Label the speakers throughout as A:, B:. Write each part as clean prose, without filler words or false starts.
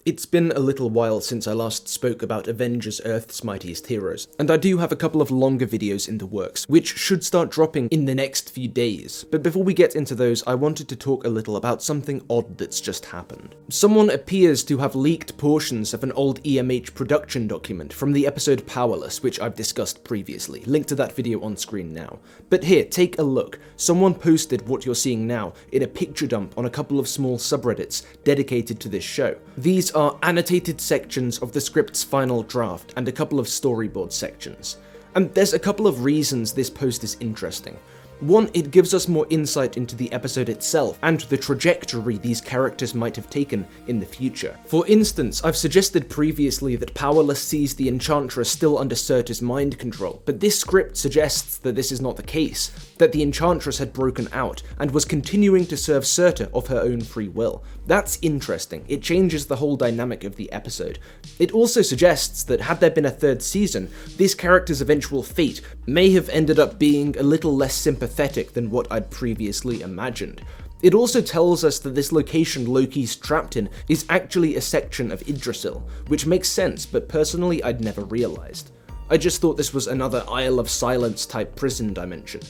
A: It's been a little while since I last spoke about Avengers Earth's Mightiest Heroes, and I do have a couple of longer videos in the works, which should start dropping in the next few days. But before we get into those, I wanted to talk a little about something odd that's just happened. Someone appears to have leaked portions of an old EMH production document from the episode Powerless, which I've discussed previously. Link to that video on screen now. But here, take a look. Someone posted what you're seeing now in a picture dump on a couple of small subreddits dedicated to this show. These are annotated sections of the script's final draft and a couple of storyboard sections. And there's a couple of reasons this post is interesting. One, it gives us more insight into the episode itself and the trajectory these characters might have taken in the future. For instance, I've suggested previously that Powerless sees the Enchantress still under Surtur's mind control, but this script suggests that this is not the case, that the Enchantress had broken out and was continuing to serve Surtur of her own free will. That's interesting. It changes the whole dynamic of the episode. It also suggests that had there been a third season, this character's eventual fate may have ended up being a little less sympathetic than what I'd previously imagined. It also tells us that this location Loki's trapped in is actually a section of Yggdrasil, which makes sense, but personally I'd never realized. I just thought this was another Isle of Silence type prison dimension.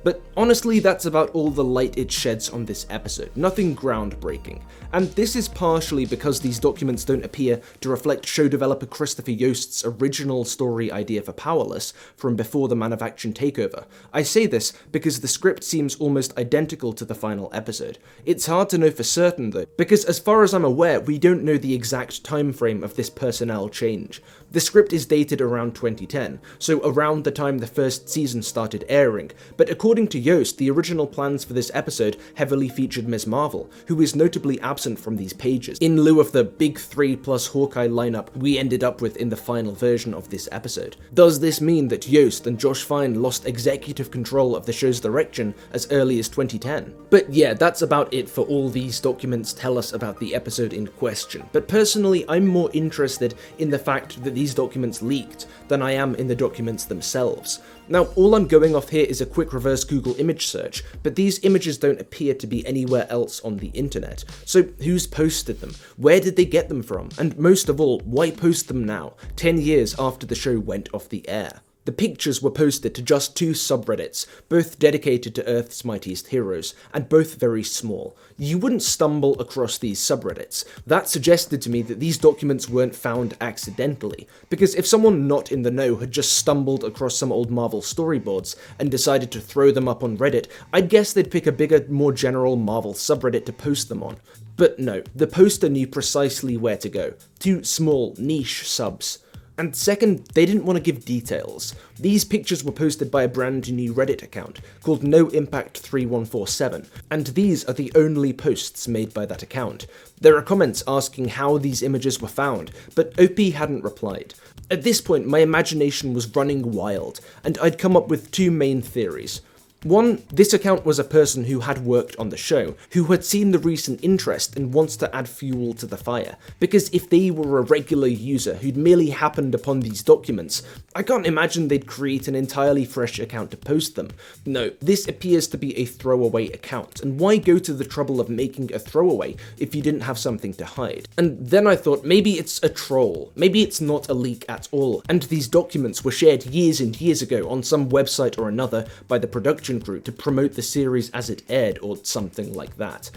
A: But honestly, that's about all the light it sheds on this episode, nothing groundbreaking. And this is partially because these documents don't appear to reflect show developer Christopher Yost's original story idea for Powerless from before the Man of Action takeover. I say this because the script seems almost identical to the final episode. It's hard to know for certain though, because as far as I'm aware, we don't know the exact time frame of this personnel change. The script is dated around 2010, so around the time the first season started airing, but according to Yost, the original plans for this episode heavily featured Ms. Marvel, who is notably absent from these pages, in lieu of the big 3 plus Hawkeye lineup we ended up with in the final version of this episode. Does this mean that Yost and Josh Fine lost executive control of the show's direction as early as 2010? But yeah, that's about it for all these documents tell us about the episode in question, but personally I'm more interested in the fact that these documents leaked than I am in the documents themselves. Now, all I'm going off here is a quick reverse Google image search, but these images don't appear to be anywhere else on the internet. So who's posted them? Where did they get them from? And most of all, why post them now, 10 years after the show went off the air? The pictures were posted to just 2 subreddits, both dedicated to Earth's Mightiest Heroes, and both very small. You wouldn't stumble across these subreddits. That suggested to me that these documents weren't found accidentally, because if someone not in the know had just stumbled across some old Marvel storyboards and decided to throw them up on Reddit, I'd guess they'd pick a bigger, more general Marvel subreddit to post them on. But no, the poster knew precisely where to go. 2 small, niche subs. And second, they didn't want to give details. These pictures were posted by a brand new Reddit account called NoImpact3147, and these are the only posts made by that account. There are comments asking how these images were found, but OP hadn't replied. At this point, my imagination was running wild, and I'd come up with 2 main theories. One, this account was a person who had worked on the show, who had seen the recent interest and wants to add fuel to the fire, because if they were a regular user who'd merely happened upon these documents, I can't imagine they'd create an entirely fresh account to post them. No, this appears to be a throwaway account, and why go to the trouble of making a throwaway if you didn't have something to hide? And then I thought maybe it's a troll, maybe it's not a leak at all, and these documents were shared years and years ago on some website or another by the production crew to promote the series as it aired or something like that.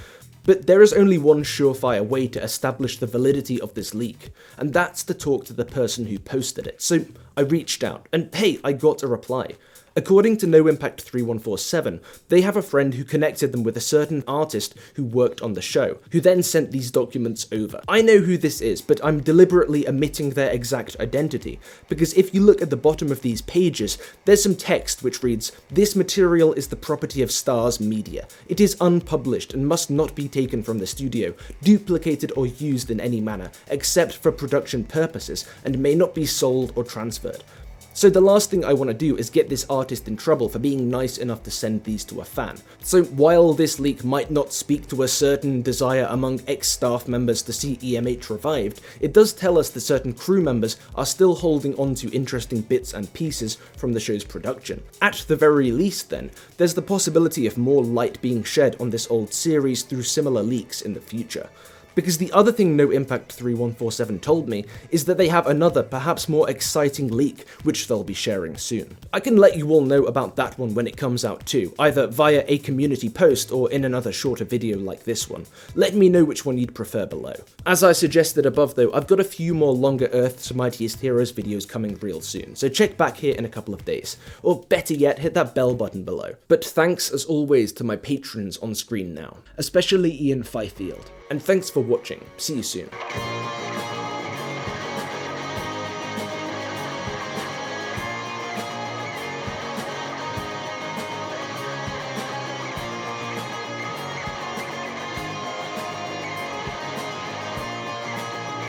A: But there is only one surefire way to establish the validity of this leak, and that's to talk to the person who posted it. So I reached out, and hey, I got a reply. According to NoImpact3147, they have a friend who connected them with a certain artist who worked on the show, who then sent these documents over. I know who this is, but I'm deliberately omitting their exact identity, because if you look at the bottom of these pages, there's some text which reads, "This material is the property of Stars Media. It is unpublished and must not be taken from the studio, duplicated or used in any manner, except for production purposes, and may not be sold or transferred." So the last thing I want to do is get this artist in trouble for being nice enough to send these to a fan. So while this leak might not speak to a certain desire among ex-staff members to see EMH revived, it does tell us that certain crew members are still holding on to interesting bits and pieces from the show's production. At the very least then, there's the possibility of more light being shed on this old series through similar leaks in the future. Because the other thing No Impact 3147 told me is that they have another, perhaps more exciting leak, which they'll be sharing soon. I can let you all know about that one when it comes out too, either via a community post or in another shorter video like this one. Let me know which one you'd prefer below. As I suggested above though, I've got a few more longer Earth's Mightiest Heroes videos coming real soon, so check back here in a couple of days. Or better yet, hit that bell button below. But thanks as always to my patrons on screen now, especially Ian Fifield. And thanks for watching. See you soon.